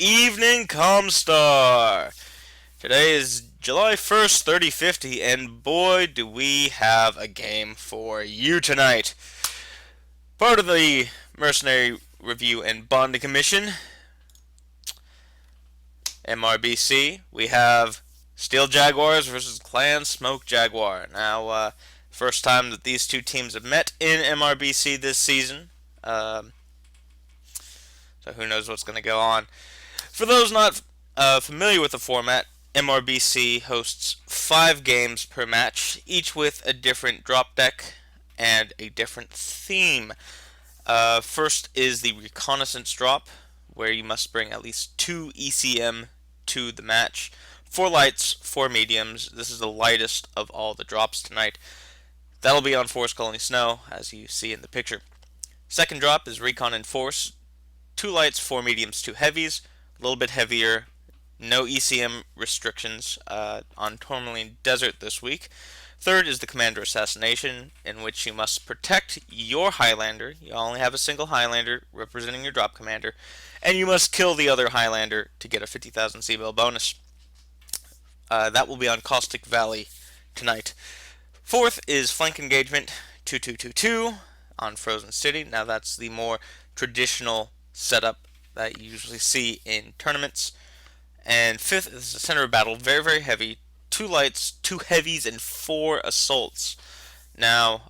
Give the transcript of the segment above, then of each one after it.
evening, Comstar. Today is July 1st, 3050, and boy, do we have a game for you tonight. Part of the Mercenary Review and Bonding Commission, MRBC, we have Steel Jaguars versus Clan Smoke Jaguar. Now, first time that these two teams have met in MRBC this season. So who knows what's going to go on. For those not familiar with the format, MRBC hosts 5 games per match, each with a different drop deck and a different theme. First is the reconnaissance drop, where you must bring at least 2 ECM to the match. 4 lights, 4 mediums. This is the lightest of all the drops tonight. That'll be on Forest Colony Snow, as you see in the picture. Second drop is Recon and Force. 2 lights, 4 mediums, 2 heavies. A little bit heavier. No ECM restrictions on Tourmaline Desert this week. Third is the Commander Assassination, in which you must protect your Highlander. You only have a single Highlander representing your drop commander, and you must kill the other Highlander to get a 50,000 C-Bill bonus. That will be on Caustic Valley tonight. Fourth is Flank Engagement 2222 on Frozen City. Now that's the more traditional setup that you usually see in tournaments. And fifth is the Center of Battle, very, very heavy. 2 lights, 2 heavies, and 4 assaults. Now,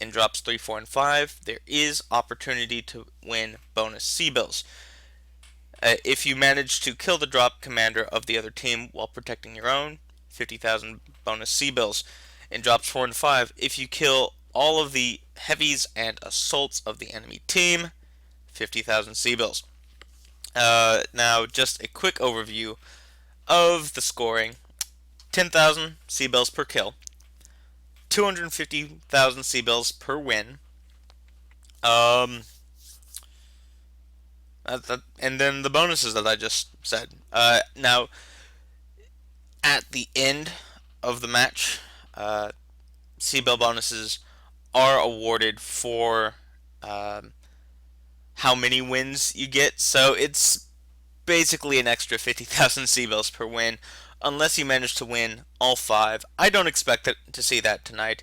in drops 3, 4, and 5, there is opportunity to win bonus C-Bills. If you manage to kill the drop commander of the other team while protecting your own, 50,000 bonus C-Bills. In drops 4 and 5, if you kill all of the heavies and assaults of the enemy team, 50,000 C-Bills. Now, just a quick overview of the scoring. 10,000 C-Bills per kill. 250,000 C-Bills per win. And then the bonuses that I just said. Now, at the end of the match, C-Bill bonuses are awarded for how many wins you get, so it's basically an extra 50,000 C-Bills per win, unless you manage to win all 5. I don't expect to see that tonight.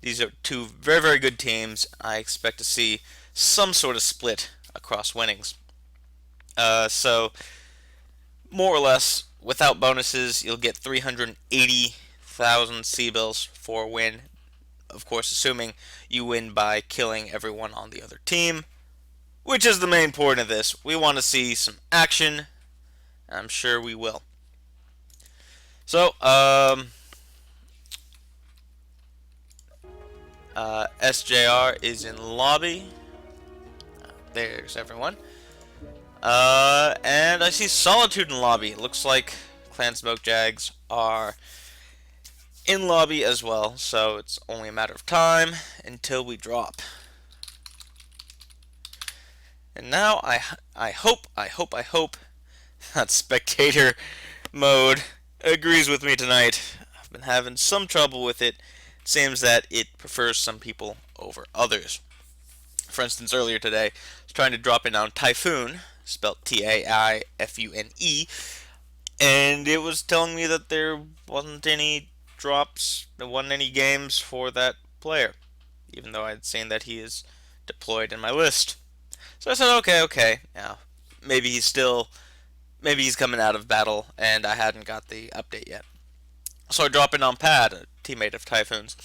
These are 2 very, very good teams. I expect to see some sort of split across winnings. So, more or less, without bonuses, you'll get 380,000 C-Bills for a win. Of course, assuming you win by killing everyone on the other team, which is the main point of this. We want to see some action. I'm sure we will. So, SJR is in lobby. There's everyone. And I see Solitude in lobby. It looks like Clan Smoke Jags are in lobby as well. So it's only a matter of time until we drop. And now I hope that spectator mode agrees with me tonight. I've been having some trouble with it. It seems that it prefers some people over others. For instance, earlier today, I was trying to drop in on Typhoon, spelled Taifune, and it was telling me that there wasn't any drops, there wasn't any games for that player, even though I had seen that he is deployed in my list. So I said, okay, now maybe he's coming out of battle, and I hadn't got the update yet. So I drop in on Pad, a teammate of Typhoon's.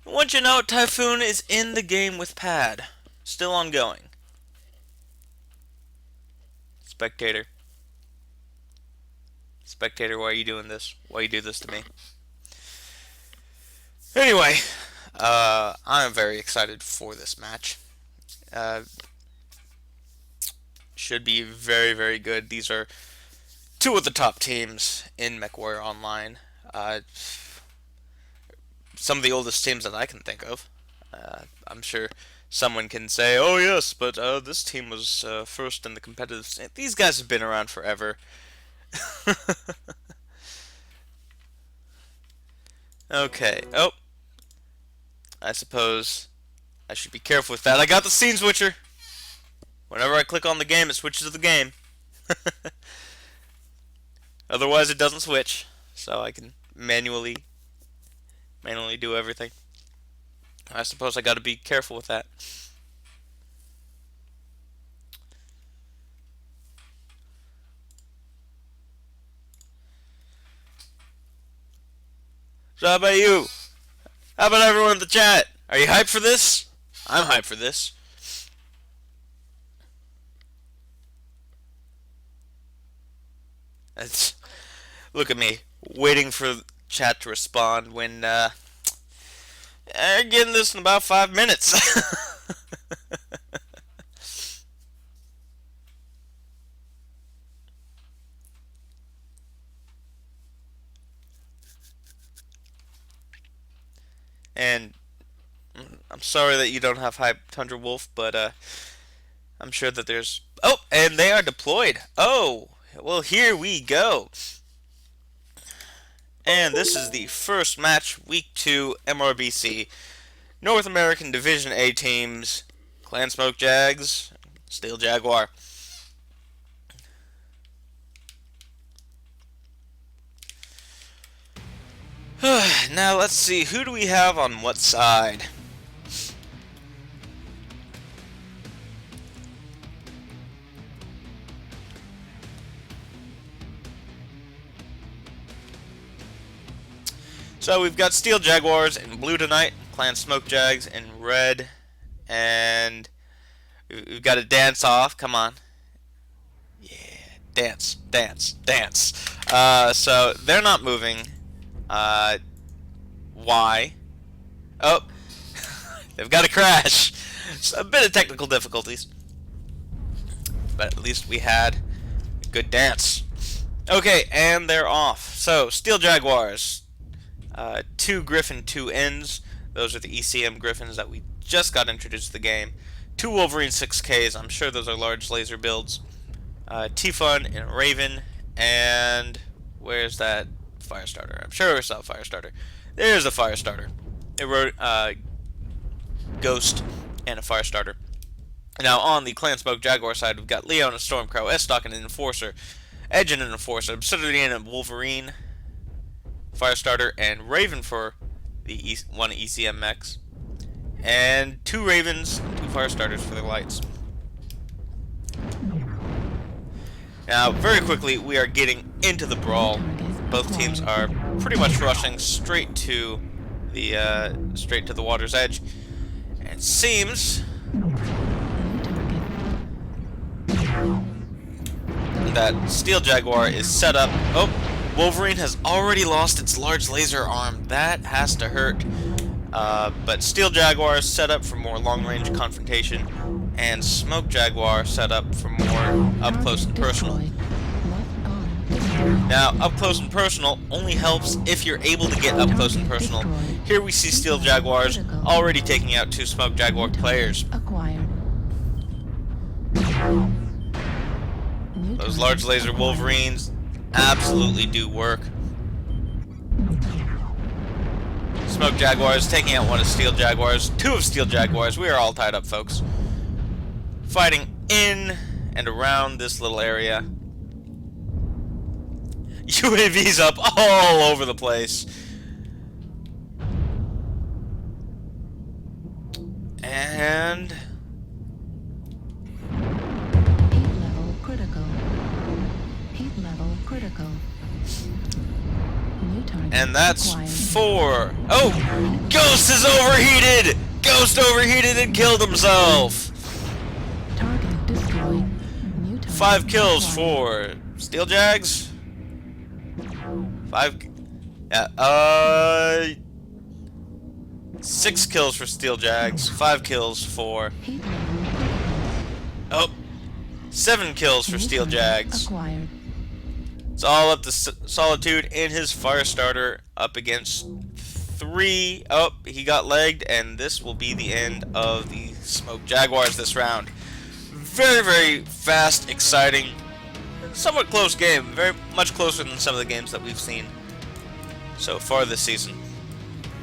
And once you know, Typhoon is in the game with Pad, still ongoing. Spectator, why are you doing this? Why you do this to me? Anyway, I'm very excited for this match. Should be very, very good. These are 2 of the top teams in MechWarrior Online. Some of the oldest teams that I can think of. I'm sure someone can say, oh yes, but this team was first in the competitive scene. These guys have been around forever. Okay. Oh. I suppose I should be careful with that. I got the scene switcher. Whenever I click on the game, it switches to the game. Otherwise, it doesn't switch, so I can manually do everything. I suppose I got to be careful with that. So how about you? How about everyone in the chat? Are you hyped for this? I'm hyped for this. It's, look at me, waiting for chat to respond when getting this in about 5 minutes. And I'm sorry that you don't have Hype Tundra Wolf, but I'm sure that there's... Oh, and they are deployed. Oh, well, here we go. And this is the first match, Week 2, MRBC. North American Division A teams, Clan Smoke Jags, Steel Jaguar. Now let's see, who do we have on what side? So we've got Steel Jaguars in blue tonight, Clan Smoke Jags in red, and we've got a dance off. Come on. Yeah, dance, dance, dance. So they're not moving. Why? Oh, they've got a crash. So a bit of technical difficulties, but at least we had a good dance. Okay, and they're off. So Steel Jaguars, 2 Griffin, 2 Ends. Those are the ECM Griffins that we just got introduced to the game. 2 Wolverine 6Ks. I'm sure those are large laser builds. T-Fun and a Raven, and where's that Firestarter? I'm sure it's not Firestarter. There's a Firestarter. It wrote Ghost and a Firestarter. Now on the Clan Smoke Jaguar side, we've got Leo and a Stormcrow, S-Stock and an Enforcer, Edge and an Enforcer, Obsidian and Wolverine, Firestarter, and Raven for the one ECM mechs, and 2 Ravens and 2 Firestarters for their lights. Now, very quickly, we are getting into the brawl. Both teams are pretty much rushing straight to the water's edge. And it seems that Steel Jaguar is set up. Oh, Wolverine has already lost its large laser arm. That has to hurt. But Steel Jaguar is set up for more long-range confrontation, and Smoke Jaguar set up for more up-close and personal. Now, up-close and personal only helps if you're able to get up-close and personal. Here we see Steel Jaguars already taking out 2 Smoke Jaguar players. Those large laser Wolverines absolutely do work. Smoke Jaguars taking out 1 of Steel Jaguars, 2 of Steel Jaguars. We are all tied up, folks. Fighting in and around this little area. UAVs up all over the place. And heat level critical. Heat level critical. New target and that's acquired. 4. Oh! Ghost is overheated! Ghost overheated and killed himself! Target destroyed. New target 5 kills acquired. for Steel Jags. 5. Yeah, 6 kills for Steel Jags. 5 kills for. Heat level critical. Oh! 7 kills for New Steel target Jags. acquired. It's all up to Solitude and his Firestarter up against 3. Oh, he got legged, and this will be the end of the Smoke Jaguars this round. Very, very fast, exciting, somewhat close game. Very much closer than some of the games that we've seen so far this season.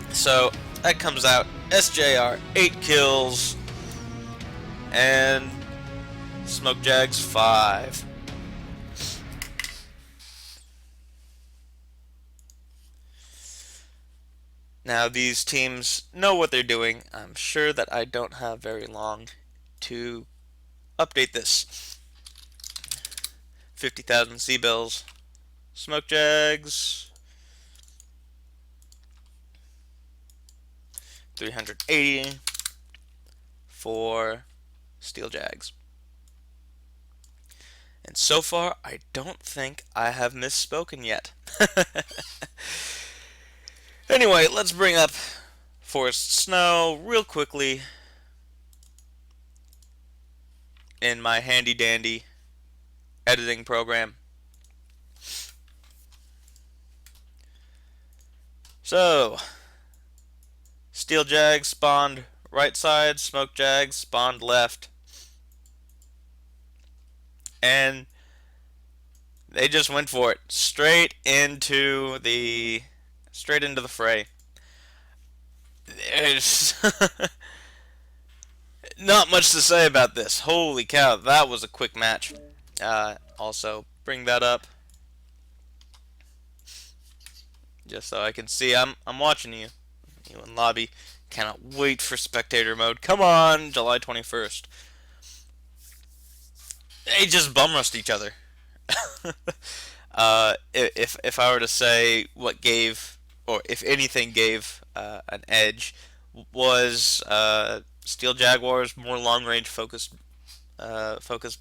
So that comes out SJR 8 kills and Smoke Jags 5. Now, these teams know what they're doing. I'm sure that I don't have very long to update this. 50,000 Seabills, Smoke Jags, 380 for Steel Jags. And so far, I don't think I have misspoken yet. Anyway, let's bring up Forest Snow real quickly in my handy dandy editing program. So, Steel Jags spawned right side, Smoke Jags spawned left. And they just went for it. Straight into the fray. There's not much to say about this. Holy cow, that was a quick match. Also, bring that up just so I can see. I'm watching you. You in lobby. Cannot wait for spectator mode. Come on, July 21st. They just bum rust each other. If I were to say what gave, or if anything gave an edge, was Steel Jaguars more long range focused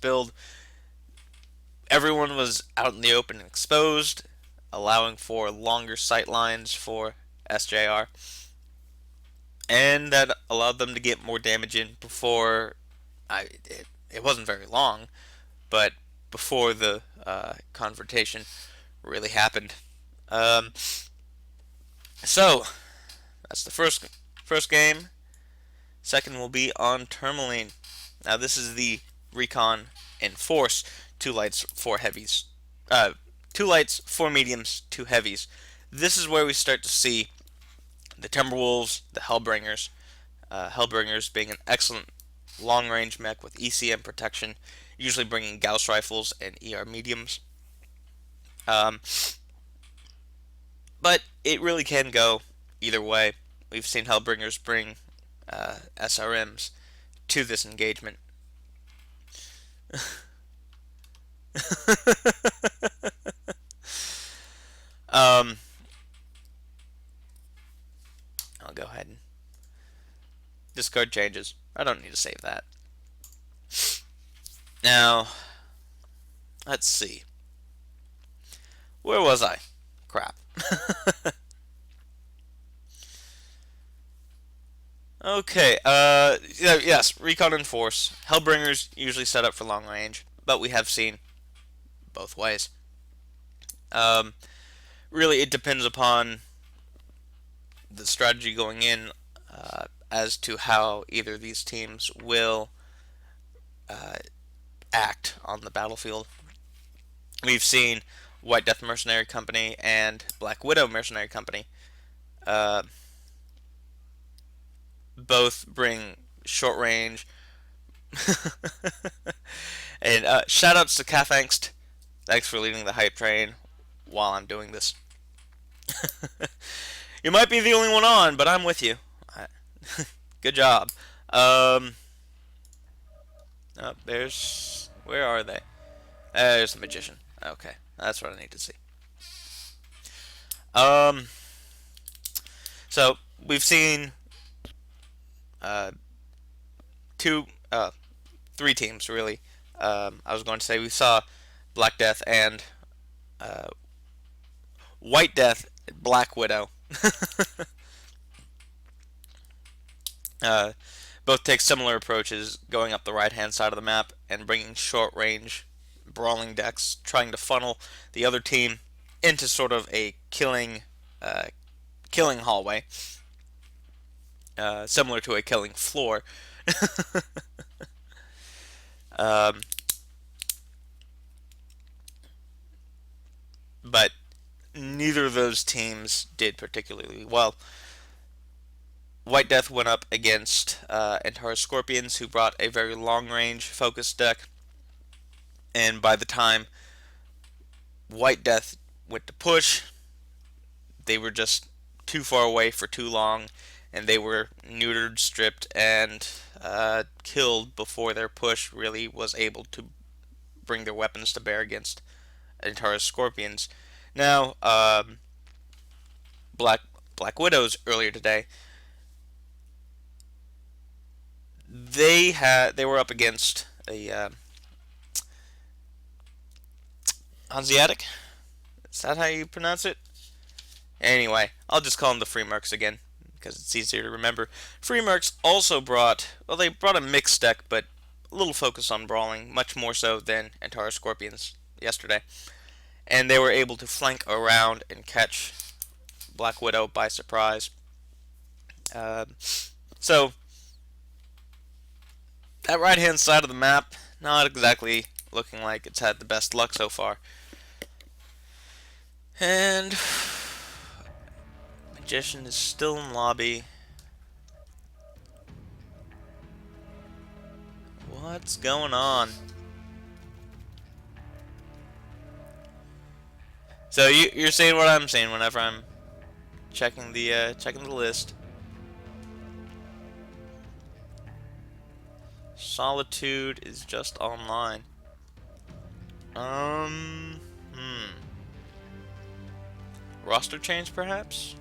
build. Everyone was out in the open and exposed, allowing for longer sight lines for SJR, and that allowed them to get more damage in before. It wasn't very long, but before the confrontation really happened. So that's the first game. Second will be on Tourmaline. Now this is the Recon Enforce. 2 lights, 4 heavies. 2 lights, 4 mediums, 2 heavies. This is where we start to see the Timberwolves, the Hellbringers. Hellbringers being an excellent long-range mech with ECM protection, usually bringing Gauss rifles and ER mediums. But it really can go either way. We've seen Hellbringers bring SRMs to this engagement. I'll go ahead and discard changes. I don't need to save that. Now, let's see. Where was I? Crap. Okay, yes, Recon and Force. Hellbringers usually set up for long range, but we have seen both ways. Really, it depends upon the strategy going in as to how either of these teams will act on the battlefield. We've seen White Death Mercenary Company and Black Widow Mercenary Company both bring short range. And shoutouts to Calf Angst. Thanks for leading the hype train while I'm doing this. You might be the only one on, but I'm with you. Good job. Oh, there's... Where are they? There's the Magician. Okay, that's what I need to see. So, we've seen... three teams, really. I was going to say we saw Black Death and White Death, Black Widow. Both take similar approaches, going up the right-hand side of the map and bringing short-range brawling decks, trying to funnel the other team into sort of a killing hallway, similar to a killing floor. But neither of those teams did particularly well. White Death went up against Antara Scorpions, who brought a very long-range focused deck. And by the time White Death went to push, they were just too far away for too long, and they were neutered, stripped, and killed before their push really was able to bring their weapons to bear against Antares scorpions. Now, Black Black Widows earlier today, they were up against a Hanseatic. Is that how you pronounce it? Anyway, I'll just call them the Free Mercs again because it's easier to remember. Free Mercs also brought, well, they brought a mixed deck, but a little focus on brawling, much more so than Antares Scorpions yesterday. And they were able to flank around and catch Black Widow by surprise. So, that right hand side of the map, not exactly looking like it's had the best luck so far. And Magician is still in lobby. What's going on? So you're saying what I'm saying whenever I'm checking the list. Solitude is just online. Roster change perhaps?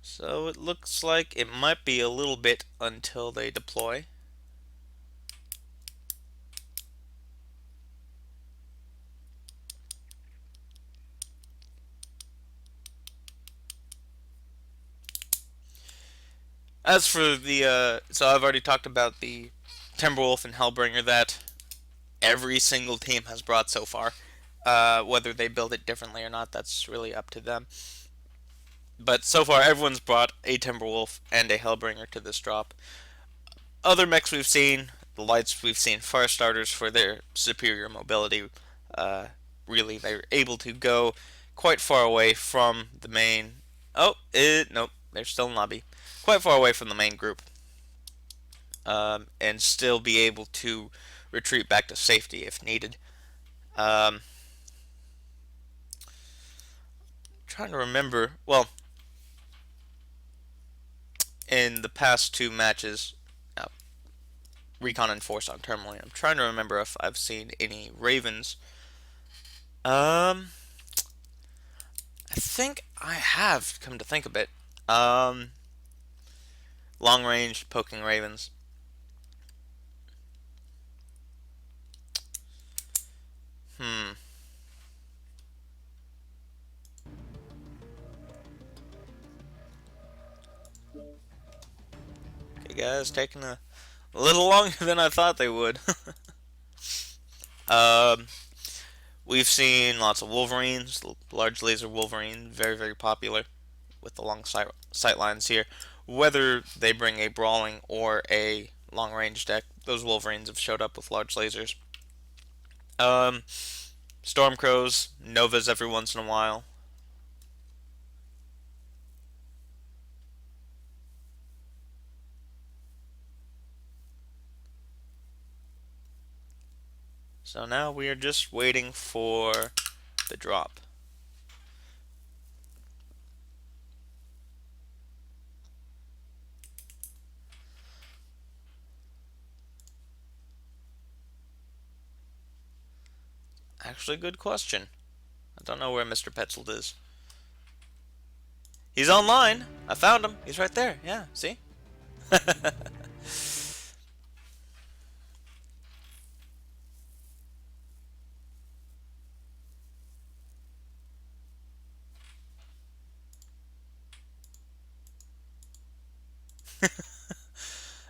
So it looks like it might be a little bit until they deploy. As for the, so I've already talked about the Timberwolf and Hellbringer that every single team has brought so far. Whether they build it differently or not, that's really up to them. But so far, everyone's brought a Timberwolf and a Hellbringer to this drop. Other mechs we've seen, the lights we've seen, fire starters for their superior mobility. Really, they're able to go quite far away from the main. Nope, they're still in lobby. Quite far away from the main group, and still be able to retreat back to safety if needed. Trying to remember. Well, in the past two matches, Recon and Force on Tourmaline, I'm trying to remember if I've seen any Ravens. I think I have, come to think of it. Long range poking Ravens. Okay, guys, taking a little longer than I thought they would. We've seen lots of Wolverines, large laser Wolverine, very, very popular with the long sight lines here. Whether they bring a brawling or a long range deck, those Wolverines have showed up with large lasers. Stormcrows, Novas every once in a while. So now we are just waiting for the drop. Actually, good question. I don't know where Mr. Petzold is. He's online. I found him. He's right there. Yeah, see?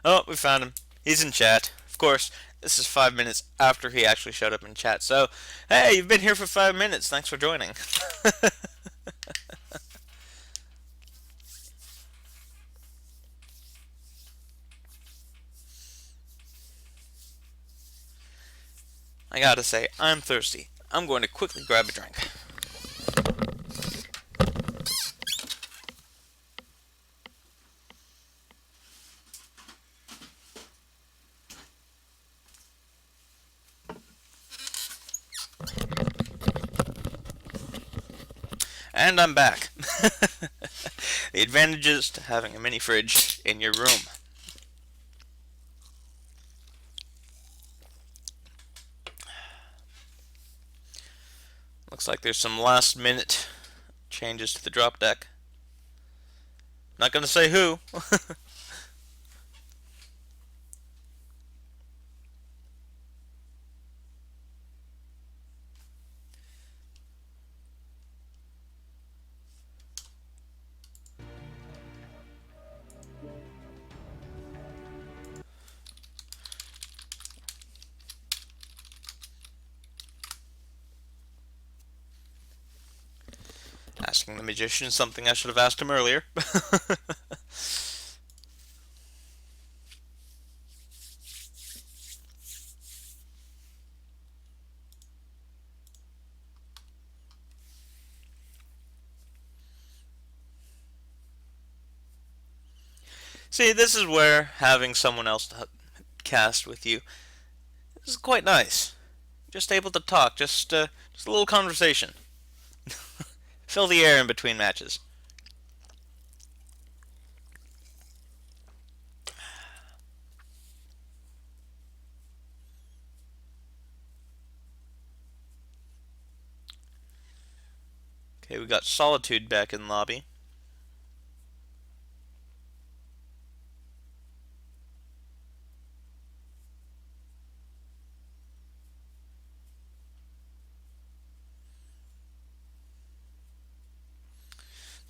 Oh, we found him. He's in chat. Of course, this is 5 minutes after he actually showed up in chat. So, hey, you've been here for 5 minutes. Thanks for joining. I gotta say, I'm thirsty. I'm going to quickly grab a drink. And I'm back. The advantages to having a mini fridge in your room. Looks like there's some last minute changes to the drop deck. Not gonna say who. Asking the magician something I should have asked him earlier. See, this is where having someone else to cast with you is quite nice. Just able to talk, just a little conversation. Fill the air in between matches. Okay, we got Solitude back in lobby.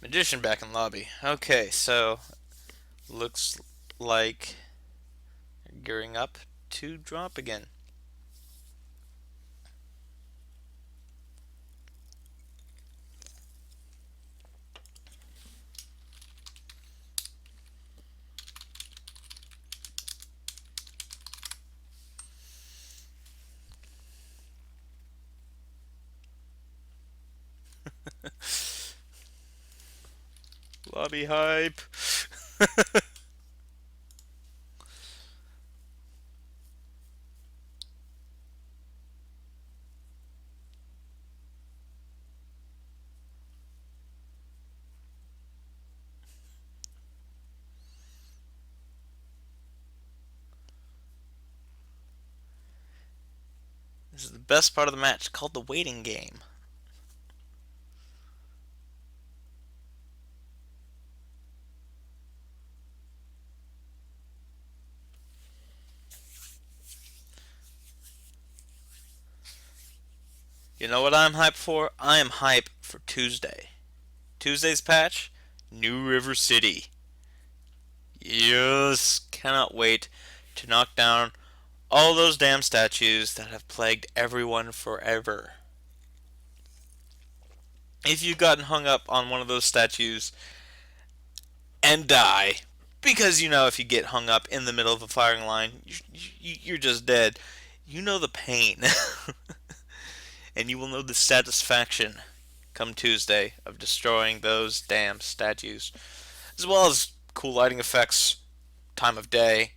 Magician back in lobby. Okay, so looks like gearing up to drop again. Lobby hype. This is the best part of the match, called the waiting game. You know what I'm hyped for? I am hyped for Tuesday. Tuesday's patch, New River City. Yes, cannot wait to knock down all those damn statues that have plagued everyone forever. If you've gotten hung up on one of those statues and die, because you know if you get hung up in the middle of a firing line, you're just dead. You know the pain. And you will know the satisfaction come Tuesday of destroying those damn statues. As well as cool lighting effects, time of day.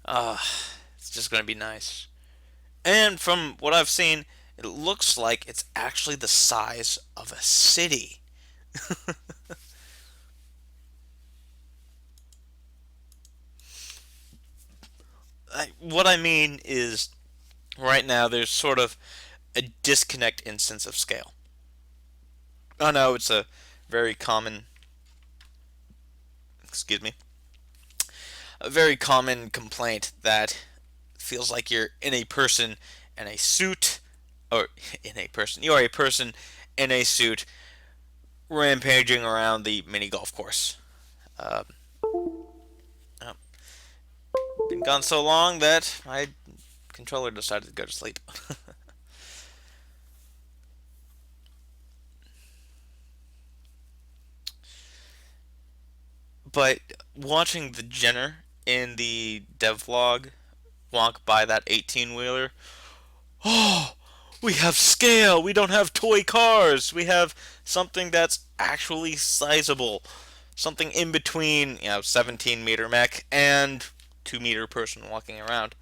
It's just going to be nice. And from what I've seen, it looks like it's actually the size of a city. What I mean is, right now there's sort of a disconnect in sense of scale. I know it's a very common, excuse me, a very common complaint that feels like you're in a person in a suit, or in a person, you are a person in a suit rampaging around the mini golf course. Um, oh, been gone so long that my controller decided to go to sleep. But watching the Jenner in the devlog walk by that 18 wheeler, oh, we have scale. We don't have toy cars. We have something that's actually sizable. Something in between, 17-meter mech and 2-meter person walking around.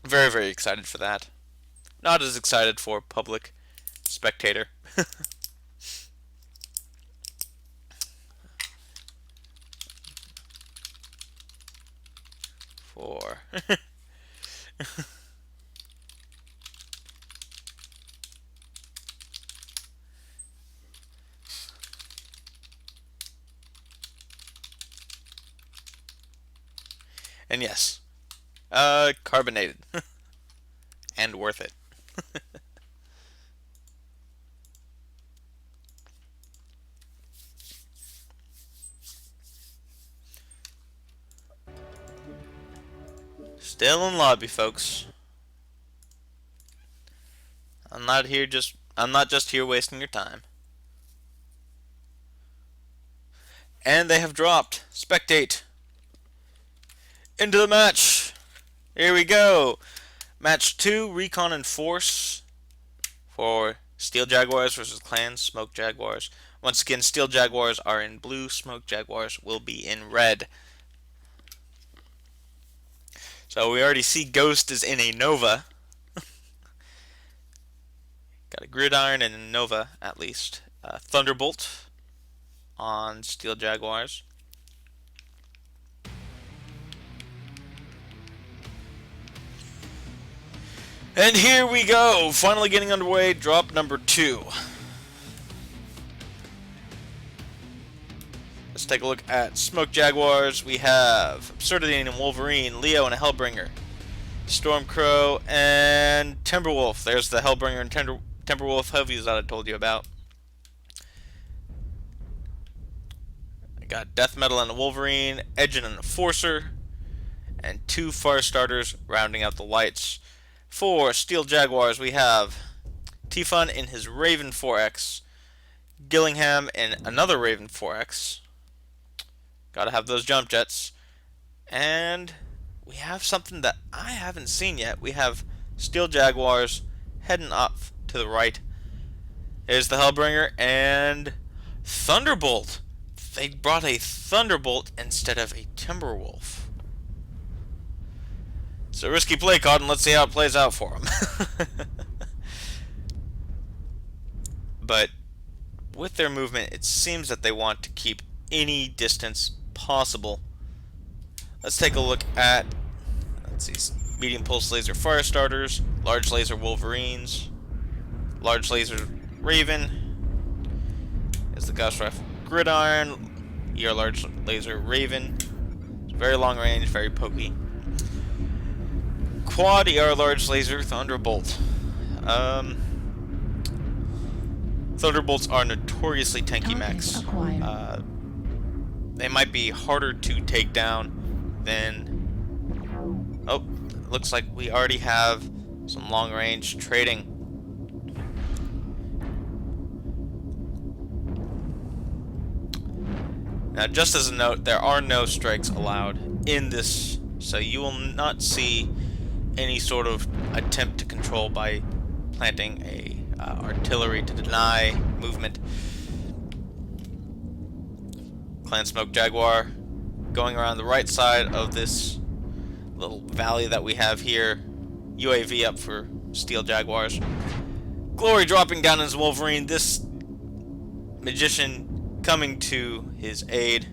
Very, very excited for that. Not as excited for public spectator. For and yes, carbonated and worth it. Still in lobby, folks. I'm not just here wasting your time. And they have dropped. Spectate. Into the match. Here we go. Match 2, Recon and Force for Steel Jaguars versus Clan Smoke Jaguars. Once again, Steel Jaguars are in blue, Smoke Jaguars will be in red. So we already see Ghost is in a Nova. Got a Gridiron and a Nova, at least. Thunderbolt on Steel Jaguars. And here we go, finally getting underway, drop number 2. Let's take a look at Smoke Jaguars. We have Absurdity and Wolverine, Leo and a Hellbringer, Stormcrow and Timberwolf. There's the Hellbringer and Timberwolf heavies that I told you about. I got Death Metal and a Wolverine, Edge and a Enforcer, and 2 Fire Starters rounding out the lights. For Steel Jaguars, we have T-Fun in his Raven 4X, Gillingham in another Raven 4X. Gotta have those jump jets. And we have something that I haven't seen yet. We have Steel Jaguars heading up to the right. There's the Hellbringer and Thunderbolt. They brought a Thunderbolt instead of a Timberwolf. It's a risky play, Cotton. Let's see how it plays out for him. But with their movement, it seems that they want to keep any distance possible. Let's take a look at, let's see, medium pulse laser fire starters, large laser Wolverines, large laser Raven. Is the Gauss Rifle Gridiron, ER large laser Raven. It's very long range, very pokey. Quad ER large laser Thunderbolt. Thunderbolts are notoriously tanky mechs. They might be harder to take down than... Oh, looks like we already have some long range trading. Now, just as a note, there are no strikes allowed in this, so you will not see any sort of attempt to control by planting a artillery to deny movement. Clan Smoke Jaguar going around the right side of this little valley that we have here. UAV up for Steel Jaguars. Glory dropping down his Wolverine. This magician coming to his aid.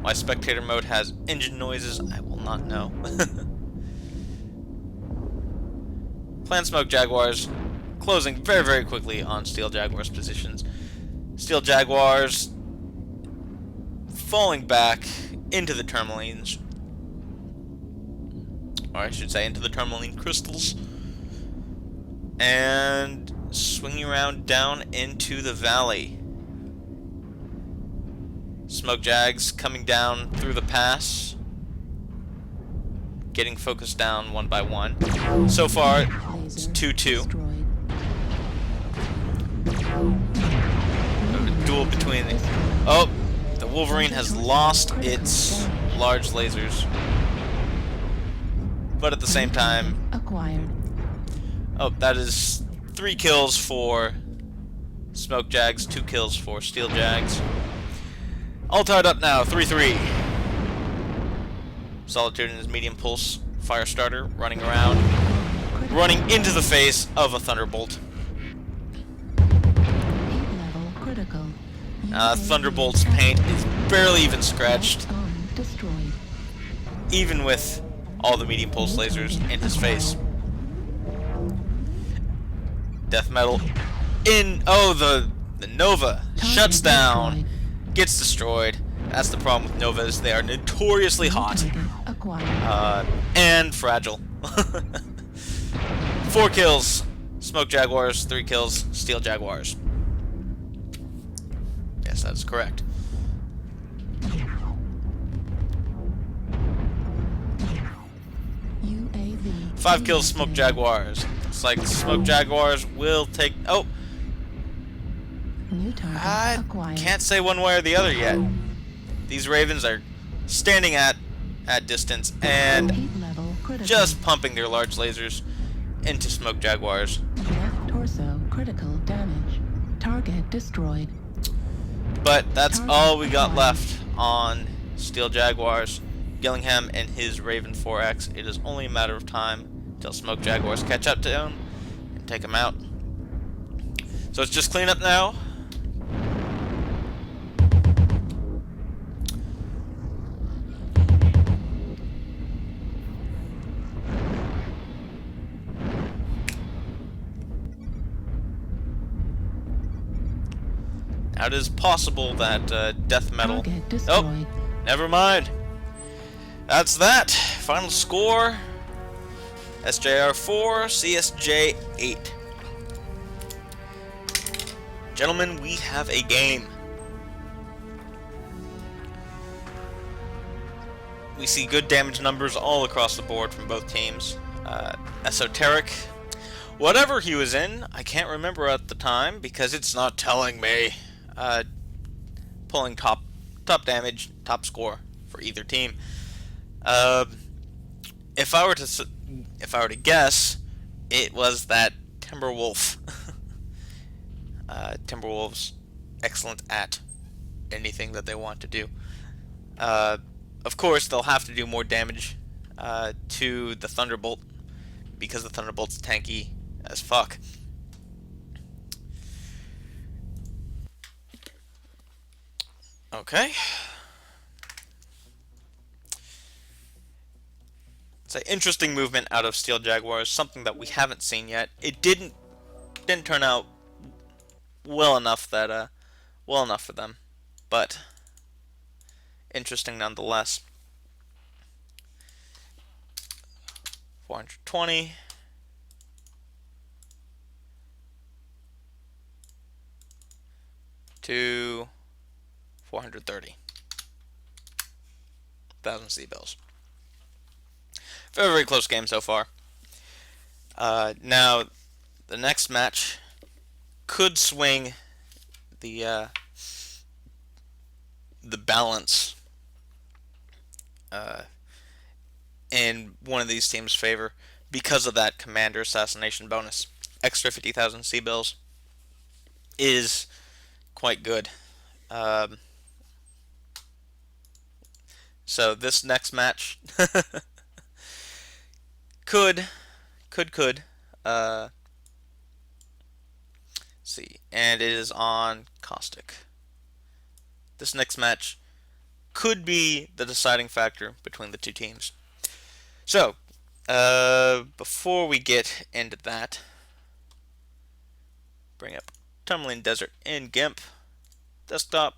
Why spectator mode has engine noises, I will not know. Clan Smoke Jaguars closing very, very quickly on Steel Jaguars positions. Steel Jaguars falling back into the tourmalines. Or I should say into the tourmaline crystals. And swinging around down into the valley. Smoke Jags coming down through the pass. Getting focused down one by one. So far, it's 2-2. A duel between the... Oh! The Wolverine has lost its large lasers. But at the same time... Oh, that is 3 kills for Smoke Jags, 2 kills for Steel Jags. All tied up now, 3-3. Solitude and his medium pulse fire starter running around, running into the face of a Thunderbolt. Heat level critical. Thunderbolt's paint is barely even scratched, Destroyed. even with all the medium pulse lasers in his face. Death metal in. Oh, the Nova shuts down, gets destroyed. That's the problem with Novas. They are notoriously hot and fragile. 4 kills, Smoke Jaguars. 3 kills, Steel Jaguars. Yes, that's correct. UAV. 5 kills, Smoke Jaguars. It's like Smoke Jaguars will take. Oh, New target I acquired. can't say one way or the other yet. These Ravens are standing at distance and Heat level critical. just pumping their large lasers into Smoke Jaguars. Left torso critical damage. Target destroyed. But that's all we got left on Steel Jaguars. Gillingham and his Raven 4X. It is only a matter of time until Smoke Jaguars catch up to him and take him out. So it's just cleanup now. Now it is possible that death metal. Target destroyed. Oh, never mind. That's that. Final score: SJR 4, CSJ 8. Gentlemen, we have a game. We see good damage numbers all across the board from both teams. Esoteric, whatever he was in, I can't remember at the time because it's not telling me. Pulling top damage, top score for either team. If I were to guess, it was that Timberwolf. Timberwolves excellent at anything that they want to do. Of course, they'll have to do more damage to the Thunderbolt because the Thunderbolt's tanky as fuck. Okay. It's an interesting movement out of Steel Jaguars, something that we haven't seen yet. It didn't turn out well enough that well enough for them, but interesting nonetheless. 420. To 430,000 C-bills. Very, very close game so far. Now, the next match could swing the balance in one of these teams' favor because of that commander assassination bonus. Extra 50,000 C-bills is quite good. So this next match could see, and it is on Caustic. This next match could be the deciding factor between the two teams. So before we get into that, bring up Tumbling Desert in GIMP desktop.